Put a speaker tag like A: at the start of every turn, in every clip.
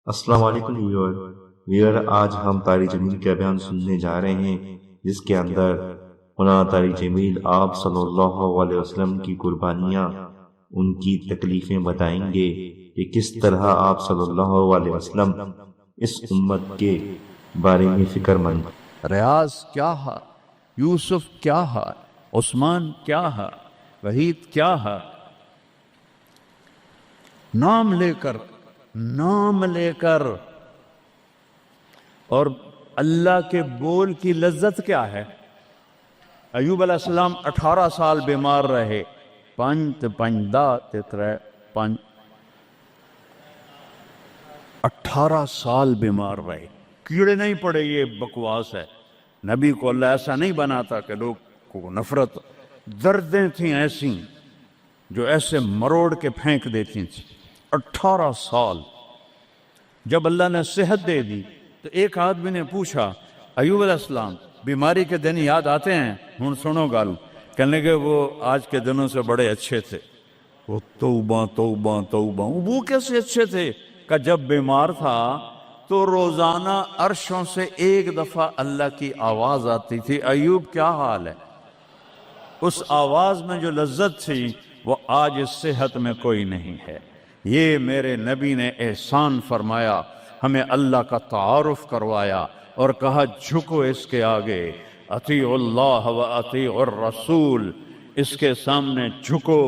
A: السلام علیکم ویور آج ہم طارق جمیل کا بیان سننے جا رہے ہیں جس کے اندر مولانا طارق جمیل آپ صلی اللہ علیہ وسلم کی قربانیاں ان کی تکلیفیں بتائیں گے کہ کس طرح آپ صلی اللہ علیہ وسلم اس امت کے بارے میں فکر مند۔
B: ریاض کیا ہے، یوسف کیا ہے، عثمان کیا ہے، وحید کیا ہے، نام لے کر اور اللہ کے بول کی لذت کیا ہے۔ ایوب علیہ السلام 18 سال بیمار رہے، 18 سال بیمار رہے، کیڑے نہیں پڑے۔ یہ بکواس ہے، نبی کو اللہ ایسا نہیں بناتا کہ لوگ کو نفرت، دردیں تھیں ایسی جو ایسے مروڑ کے پھینک دیتی تھیں۔ 18 سال جب اللہ نے صحت دے دی تو ایک آدمی نے پوچھا، ایوب علیہ السلام بیماری کے دن یاد آتے ہیں؟ ہن سنو گال، کہنے کہ وہ آج کے دنوں سے بڑے اچھے تھے۔ وہ توبہ توبہ توبہ، وہ کیسے اچھے تھے؟ کہ جب بیمار تھا تو روزانہ عرشوں سے ایک دفعہ اللہ کی آواز آتی تھی، ایوب کیا حال ہے؟ اس آواز میں جو لذت تھی وہ آج اس صحت میں کوئی نہیں ہے۔ یہ میرے نبی نے احسان فرمایا، ہمیں اللہ کا تعارف کروایا اور کہا جھکو اس کے آگے، اطیعوا اللہ و اطیعوا الرسول، اس کے سامنے جھکو۔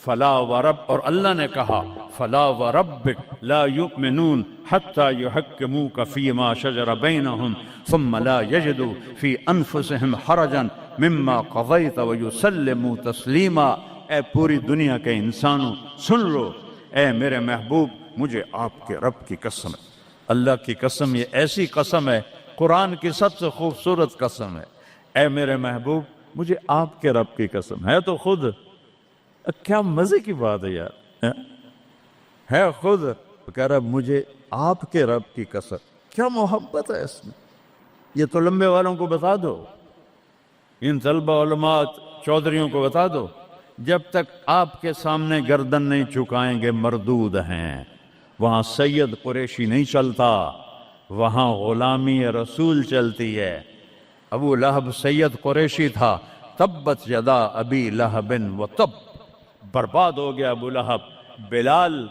B: فلا ورب، اور اللہ نے کہا فلا وربک لا یؤمنون حتی یحکموک فیما شجر بینہم ثم لا یجدوا فی انفسہم حرجا مما قضیت ویسلموا تسلیما۔ اے پوری دنیا کے انسانوں سن لو، اے میرے محبوب، مجھے آپ کے رب کی قسم ہے، اللہ کی قسم، یہ ایسی قسم ہے، قرآن کی سب سے خوبصورت قسم ہے۔ اے میرے محبوب، مجھے آپ کے رب کی قسم ہے، تو خود کیا مزے کی بات ہے یار، ہے خود کہہ رہا مجھے آپ کے رب کی قسم، کیا محبت ہے اس میں۔ یہ تو لمبے والوں کو بتا دو، ان طلبہ علماء چودھریوں کو بتا دو، جب تک آپ کے سامنے گردن نہیں جھکائیں گے مردود ہیں۔ وہاں سید قریشی نہیں چلتا، وہاں غلامی رسول چلتی ہے۔ ابو لہب سید قریشی تھا، تبت یدا ابی لہب و تب، برباد ہو گیا ابو لہب۔ بلال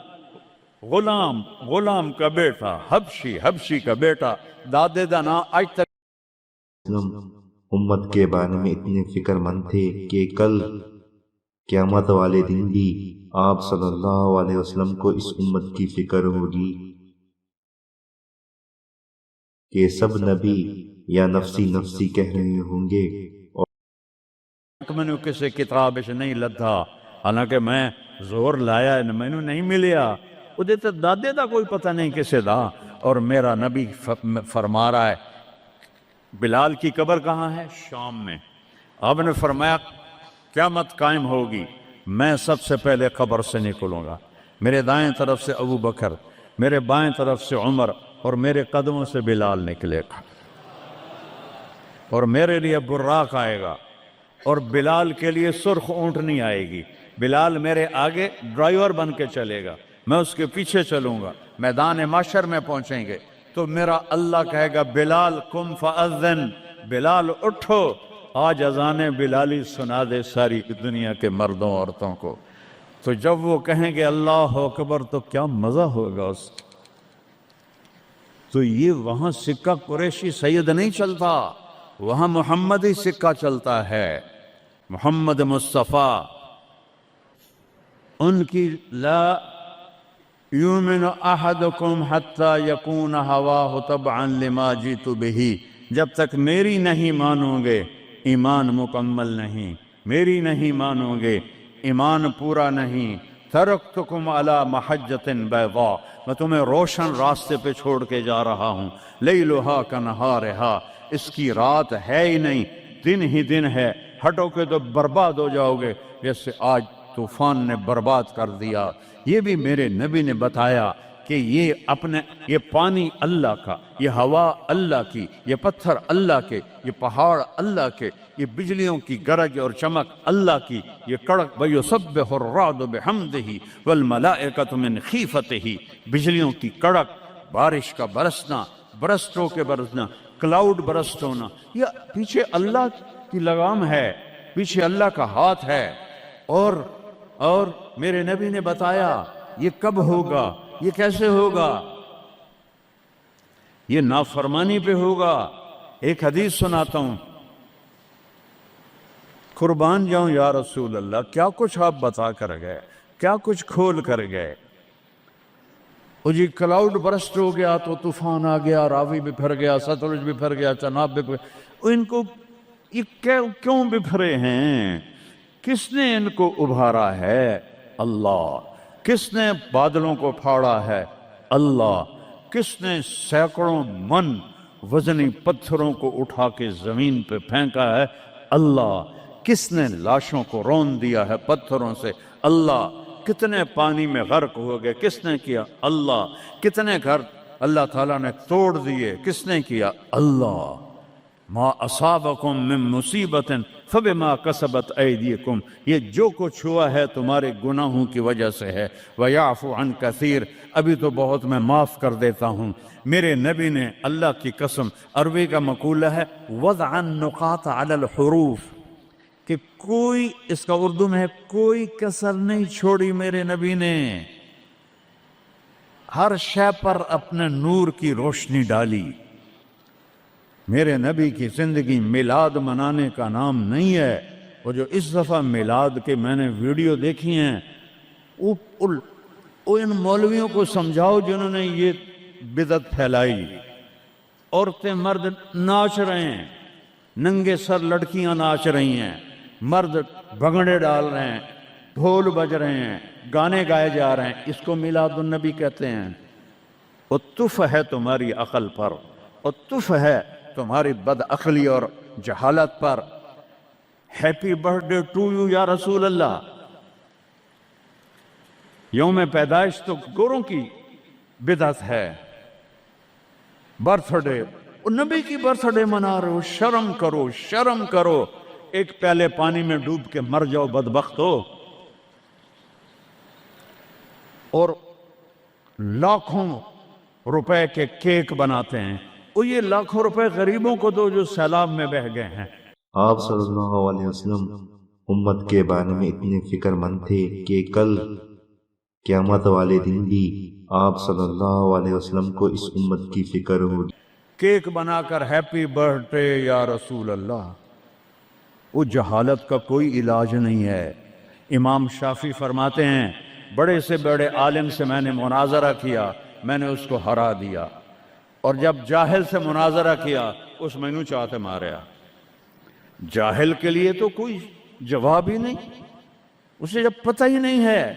B: غلام کا بیٹا، حبشی کا بیٹا، دادے دا نا آج تک
A: امت کے بارے میں اتنے فکر مند تھے کہ کل قیامت والے دن بھی آپ صلی اللہ علیہ وسلم کو اس امت کی فکر ہوگی کہ سب نبی یا نفسی نفسی کہہ رہے ہوں گے، اور
B: میں نے کسی کتاب سے نہیں لدھا، حالانکہ میں زور لایا میں نے نہیں ملیا، وہ دیتے دادے دا کوئی پتہ نہیں کسے دا۔ اور میرا نبی فرما رہا ہے، بلال کی قبر کہاں ہے؟ شام میں۔ آپ نے فرمایا قیامت قائم ہوگی، میں سب سے پہلے قبر سے نکلوں گا، میرے دائیں طرف سے ابو بکر، میرے بائیں طرف سے عمر، اور میرے قدموں سے بلال نکلے گا، اور میرے لیے براق آئے گا، اور بلال کے لیے سرخ اونٹنی آئے گی۔ بلال میرے آگے ڈرائیور بن کے چلے گا، میں اس کے پیچھے چلوں گا۔ میدان محشر میں پہنچیں گے تو میرا اللہ کہے گا بلال قم فاذن، بلال اٹھو، آج اذان بلالی سنا دے ساری دنیا کے مردوں عورتوں کو۔ تو جب وہ کہیں گے اللہ اکبر تو کیا مزہ ہوگا اس کا۔ تو یہ وہاں سکہ قریشی سید نہیں چلتا، وہاں محمدی سکہ چلتا ہے، محمد مصطفیٰ۔ ان کی لا یؤمن احدکم حتی یکون ہواہ تبعا لما جئت بہ، جب تک میری نہیں مانو گے ایمان مکمل نہیں، میری نہیں مانو گے ایمان پورا نہیں۔ ترکتکم علی محجۃ بیضاء، میں تمہیں روشن راستے پہ چھوڑ کے جا رہا ہوں، لیلھا کنہارھا، اس کی رات ہے ہی نہیں، دن ہی دن ہے، ہٹو کے تو برباد ہو جاؤ گے جیسے آج طوفان نے برباد کر دیا۔ یہ بھی میرے نبی نے بتایا کہ یہ پانی اللہ کا، یہ ہوا اللہ کی، یہ پتھر اللہ کے، یہ پہاڑ اللہ کے، یہ بجلیوں کی گرج اور چمک اللہ کی، یہ کڑک وَيُسَبِّحُ الرَّعْدُ بِحَمْدِهِ وَالْمَلَائِكَةُ مِنْ خِيفَتِهِ، بجلیوں کی کڑک، بارش کا برسنا، برسٹ ہو کے برسنا، کلاؤڈ برسٹ ہونا، یہ پیچھے اللہ کی لگام ہے، پیچھے اللہ کا ہاتھ ہے۔ اور میرے نبی نے بتایا یہ کب ہوگا، یہ کیسے ہوگا، یہ نافرمانی پہ ہوگا۔ ایک حدیث سناتا ہوں، قربان جاؤں یا رسول اللہ، کیا کچھ آپ بتا کر گئے، کیا کچھ کھول کر گئے۔ وہ جی کلاؤڈ برسٹ ہو گیا تو طوفان آ گیا، راوی بپھر گیا، ستلج بپھر گیا، چناب بپھر گیا۔ ان کو یہ کیوں بپھرے ہیں؟ کس نے ان کو ابھارا ہے؟ اللہ۔ کس نے بادلوں کو پھاڑا ہے؟ اللہ۔ کس نے سینکڑوں من وزنی پتھروں کو اٹھا کے زمین پہ پھینکا ہے؟ اللہ۔ کس نے لاشوں کو رون دیا ہے پتھروں سے؟ اللہ۔ کتنے پانی میں غرق ہو گئے، کس نے کیا؟ اللہ۔ کتنے گھر اللہ تعالیٰ نے توڑ دیے، کس نے کیا؟ اللہ۔ ما اصابکم من مصیبت فبما کسبت ایدیکم، یہ جو کچھ ہوا ہے تمہارے گناہوں کی وجہ سے ہے۔ ویعفو عن کثیر، ابھی تو بہت میں معاف کر دیتا ہوں۔ میرے نبی نے اللہ کی قسم، عربی کا مقولہ ہے وضع النقاط علی الحروف، کہ کوئی، اس کا اردو میں ہے کوئی کسر نہیں چھوڑی میرے نبی نے، ہر شے پر اپنے نور کی روشنی ڈالی۔ میرے نبی کی زندگی میلاد منانے کا نام نہیں ہے۔ وہ جو اس دفعہ میلاد کے میں نے ویڈیو دیکھی ہیں، ان مولویوں کو سمجھاؤ جنہوں نے یہ بدعت پھیلائی۔ عورتیں مرد ناچ رہے ہیں، ننگے سر لڑکیاں ناچ رہی ہیں، مرد بھنگڑے ڈال رہے ہیں، ڈھول بج رہے ہیں، گانے گائے جا رہے ہیں، اس کو میلاد النبی کہتے ہیں۔ وہ تف ہے تمہاری عقل پر، اور تف ہے تمہاری بد عقلی اور جہالت پر۔ Happy birthday to you یا رسول اللہ، یوم پیدائش تو گوروں کی بدعت ہے۔ برتھ ڈے، نبی کی برتھ ڈے منا رہے ہو، شرم کرو، شرم کرو۔ ایک پیالے پانی میں ڈوب کے مر جاؤ بدبخت ہو۔ اور لاکھوں روپے کے کیک بناتے ہیں، وہ یہ لاکھوں روپے غریبوں کو دو جو سیلاب میں بہہ گئے ہیں۔
A: آپ صلی اللہ علیہ وسلم امت کے بارے میں اتنے فکر مند تھے کہ کل قیامت والے دن بھی آپ صلی اللہ علیہ وسلم کو اس امت کی فکر ہوگی۔
B: کیک بنا کر ہیپی برتھ ڈے یا رسول اللہ، وہ جہالت کا کوئی علاج نہیں ہے۔ امام شافعی فرماتے ہیں بڑے سے بڑے عالم سے میں نے مناظرہ کیا، میں نے اس کو ہرا دیا، اور جب جاہل سے مناظرہ کیا اس میں نو چاہتے ماریا۔ جاہل کے لیے تو کوئی جواب ہی نہیں، اسے جب پتہ ہی نہیں ہے۔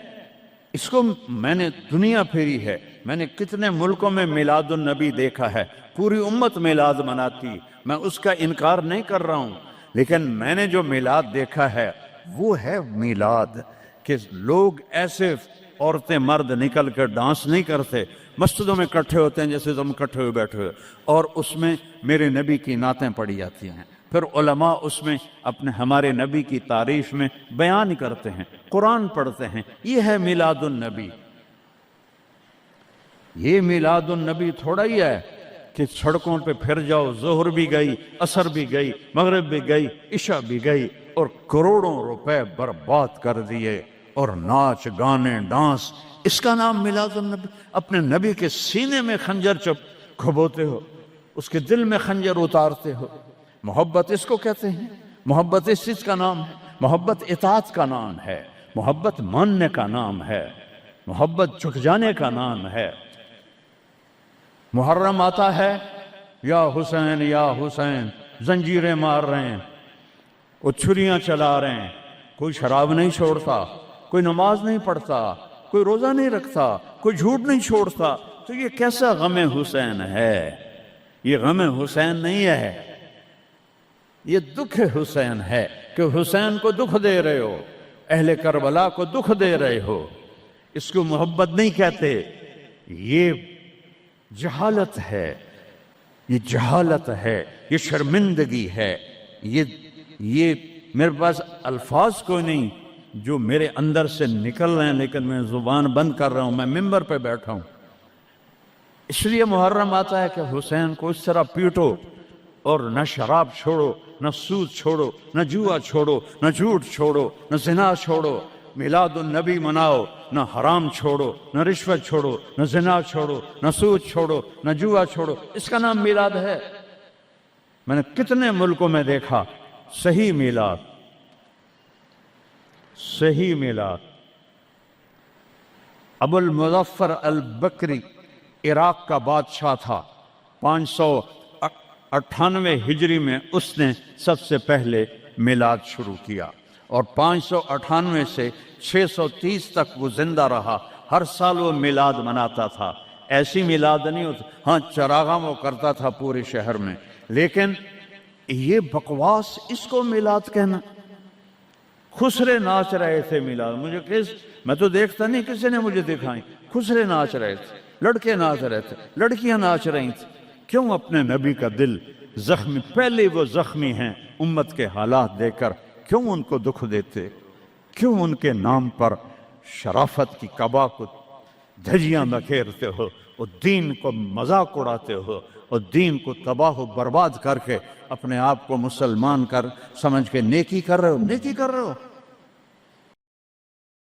B: اس کو میں نے دنیا پھیری ہے، میں نے کتنے ملکوں میں میلاد النبی دیکھا ہے، پوری امت میلاد مناتی، میں اس کا انکار نہیں کر رہا ہوں، لیکن میں نے جو میلاد دیکھا ہے وہ ہے میلاد کہ لوگ ایسے عورتیں مرد نکل کر ڈانس نہیں کرتے، مسجدوں میں اکٹھے ہوتے ہیں جیسے تم اکٹھے ہوئے بیٹھے ہوئے، اور اس میں میرے نبی کی نعتیں پڑھی جاتی ہیں، پھر علماء اس میں اپنے ہمارے نبی کی تعریف میں بیان کرتے ہیں، قرآن پڑھتے ہیں۔ یہ ہے میلاد النبی۔ یہ میلاد النبی تھوڑا ہی ہے کہ سڑکوں پہ پھر جاؤ، ظہر بھی گئی، عصر بھی گئی، مغرب بھی گئی، عشاء بھی گئی، اور کروڑوں روپے برباد کر دیے، اور ناچ گانے ڈانس، اس کا نام میلاد النبی؟ اپنے نبی کے سینے میں خنجر کھبوتے ہو، اس کے دل میں خنجر اتارتے ہو۔ محبت اس کو کہتے ہیں، محبت اس چیز کا نام ہے، محبت اطاعت کا نام ہے، محبت ماننے کا نام ہے، محبت جھک جانے کا نام ہے۔ محرم آتا ہے، یا حسین یا حسین، زنجیریں مار رہے ہیں، وہ چھریاں چلا رہے ہیں، کوئی شراب نہیں چھوڑتا، کوئی نماز نہیں پڑھتا، کوئی روزہ نہیں رکھتا، کوئی جھوٹ نہیں چھوڑتا، تو یہ کیسا غم حسین ہے؟ یہ غم حسین نہیں ہے، یہ دکھ حسین ہے کہ حسین کو دکھ دے رہے ہو، اہل کربلا کو دکھ دے رہے ہو۔ اس کو محبت نہیں کہتے، یہ جہالت ہے، یہ جہالت ہے، یہ شرمندگی ہے، یہ میرے پاس الفاظ کوئی نہیں جو میرے اندر سے نکل رہے ہیں، لیکن میں زبان بند کر رہا ہوں، میں ممبر پہ بیٹھا ہوں۔ اس لیے محرم آتا ہے کہ حسین کو اس طرح پیٹو اور نہ شراب چھوڑو، نہ سود چھوڑو، نہ جوا چھوڑو، نہ جھوٹ چھوڑو، نہ زنا چھوڑو، میلاد النبی مناؤ، نہ حرام چھوڑو، نہ رشوت چھوڑو، نہ زنا چھوڑو، نہ سود چھوڑو، نہ جوا چھوڑو۔ اس کا نام میلاد ہے۔ میں نے کتنے ملکوں میں دیکھا صحیح میلاد، صحیح میلاد۔ ابو المظفر البکری عراق کا بادشاہ تھا، 598 ہجری میں اس نے سب سے پہلے میلاد شروع کیا، اور 598 سے 630 تک وہ زندہ رہا۔ ہر سال وہ میلاد مناتا تھا۔ ایسی میلاد نہیں ہوتا، ہاں چراغاں وہ کرتا تھا پورے شہر میں، لیکن یہ بکواس، اس کو میلاد کہنا۔ خسرے ناچ رہے تھے میلاد، مجھے میں تو دیکھتا نہیں، کسی نے مجھے دکھائی۔ خسرے ناچ رہے تھے، لڑکے ناچ رہے تھے، لڑکیاں ناچ رہی تھیں۔ کیوں اپنے نبی کا دل زخمی، پہلے وہ زخمی ہیں امت کے حالات دے کر، کیوں ان کو دکھ دیتے؟ کیوں ان کے نام پر شرافت کی قبا کو دھجیاں بکھیرتے ہو، اور دین کو مذاق اڑاتے ہو، اور دین کو تباہ و برباد کر کے اپنے آپ کو مسلمان کر سمجھ کے نیکی کر رہے ہو؟ نیکی کر رہے ہو؟